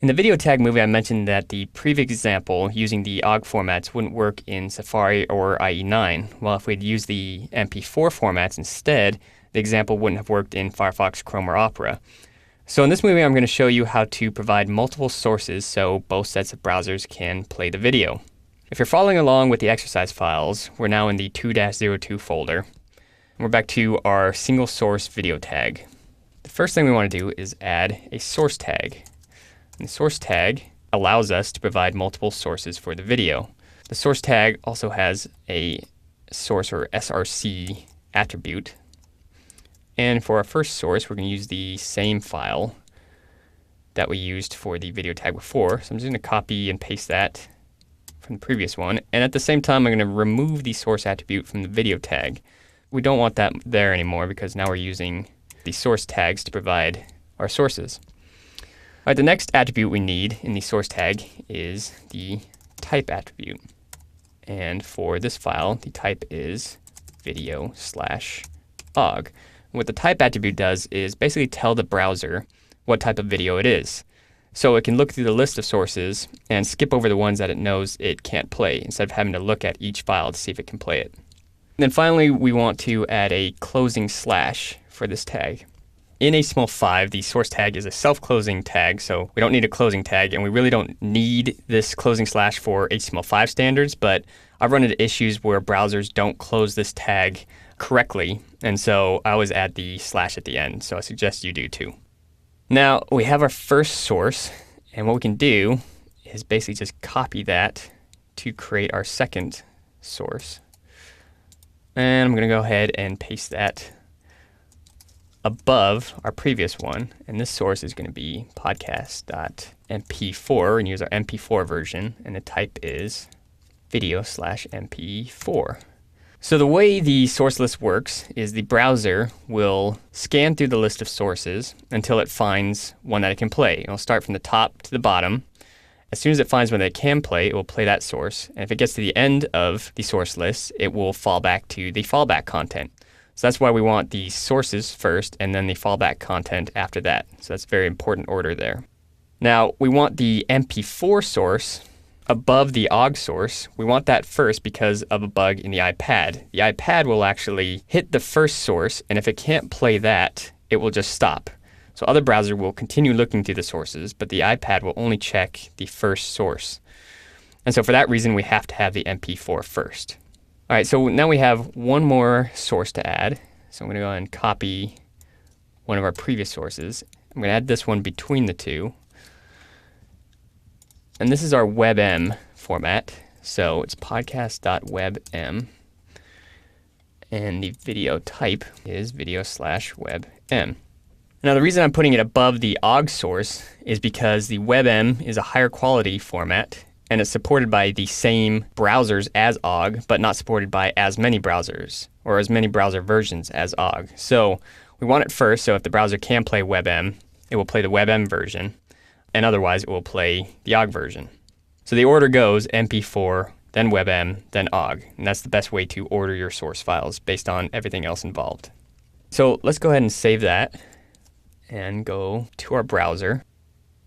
In the video tag movie, I mentioned that the previous example using the OGG formats wouldn't work in Safari or IE9. Well, if we'd used the MP4 formats instead, the example wouldn't have worked in Firefox, Chrome, or Opera. So in this movie, I'm going to show you how to provide multiple sources so both sets of browsers can play the video. If you're following along with the exercise files, we're now in the 2-02 folder. And we're back to our single source video tag. The first thing we want to do is add a source tag. And the source tag allows us to provide multiple sources for the video. The source tag also has a source or SRC attribute. And for our first source, we're going to use the same file that we used for the video tag before. So I'm just going to copy and paste that from the previous one. And at the same time, I'm going to remove the source attribute from the video tag. We don't want that there anymore because now we're using the source tags to provide our sources. All right, the next attribute we need in the source tag is the type attribute. And for this file, the type is video/OGG. What the type attribute does is basically tell the browser what type of video it is. So it can look through the list of sources and skip over the ones that it knows it can't play instead of having to look at each file to see if it can play it. And then finally, we want to add a closing slash for this tag. In HTML5, the source tag is a self-closing tag, so we don't need a closing tag, and we really don't need this closing slash for HTML5 standards, but I've run into issues where browsers don't close this tag correctly, and so I always add the slash at the end, so I suggest you do too. Now, we have our first source, and what we can do is basically just copy that to create our second source. And I'm going to go ahead and paste that above our previous one, and this source is going to be podcast.mp4 and use our mp4 version, and the type is video/mp4. So the way the source list works is the browser will scan through the list of sources until it finds one that it can play. It'll start from the top to the bottom. As soon as it finds one that it can play, it will play that source, and if it gets to the end of the source list, it will fall back to the fallback content. So that's why we want the sources first and then the fallback content after that. So that's a very important order there. Now, we want the MP4 source above the OGG source. We want that first because of a bug in the iPad. The iPad will actually hit the first source, and if it can't play that, it will just stop. So other browsers will continue looking through the sources, but the iPad will only check the first source. And so for that reason, we have to have the MP4 first. All right, so now we have one more source to add. So I'm going to go ahead and copy one of our previous sources. I'm going to add this one between the two. And this is our WebM format. So it's podcast.webm. And the video type is video/webm. Now the reason I'm putting it above the OGG source is because the WebM is a higher quality format, and it's supported by the same browsers as OGG, but not supported by as many browsers, or as many browser versions as OGG. So we want it first, so if the browser can play WebM, it will play the WebM version, and otherwise it will play the OGG version. So the order goes MP4, then WebM, then OGG, and that's the best way to order your source files based on everything else involved. So let's go ahead and save that, and go to our browser.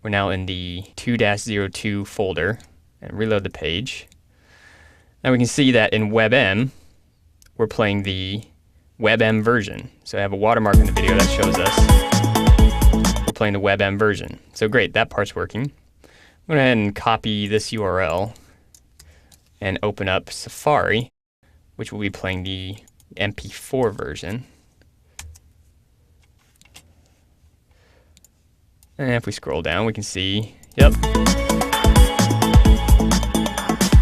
We're now in the 2-02 folder, and reload the page. Now we can see that in WebM, we're playing the WebM version. So I have a watermark in the video that shows us we're playing the WebM version. So great, that part's working. I'm going to go ahead and copy this URL and open up Safari, which will be playing the MP4 version. And if we scroll down, we can see, yep.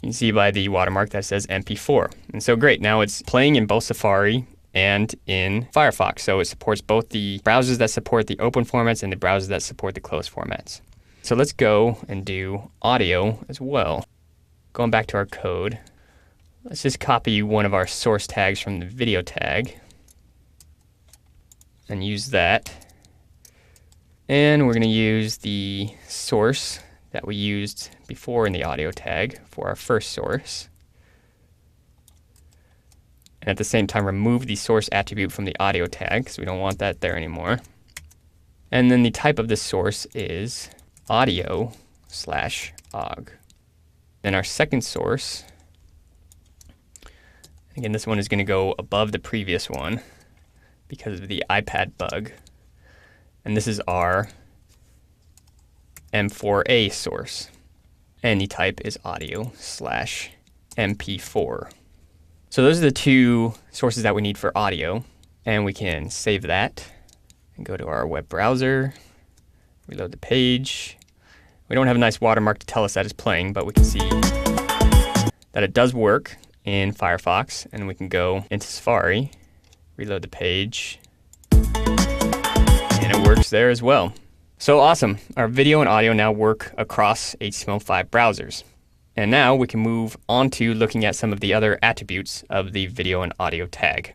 You can see by the watermark that says MP4. And so great, now it's playing in both Safari and in Firefox. So it supports both the browsers that support the open formats and the browsers that support the closed formats. So let's go and do audio as well. Going back to our code, let's just copy one of our source tags from the video tag and use that. And we're going to use the source that we used before in the audio tag for our first source. And at the same time, remove the source attribute from the audio tag because we don't want that there anymore. And then the type of this source is audio/og. Then our second source, again, this one is going to go above the previous one because of the iPad bug. And this is our M4A source. And the type is audio/MP4. So those are the two sources that we need for audio. And we can save that and go to our web browser, reload the page. We don't have a nice watermark to tell us that it's playing, but we can see that it does work in Firefox. And we can go into Safari, reload the page, and it works there as well. So awesome. Our video and audio now work across HTML5 browsers. And now we can move on to looking at some of the other attributes of the video and audio tag.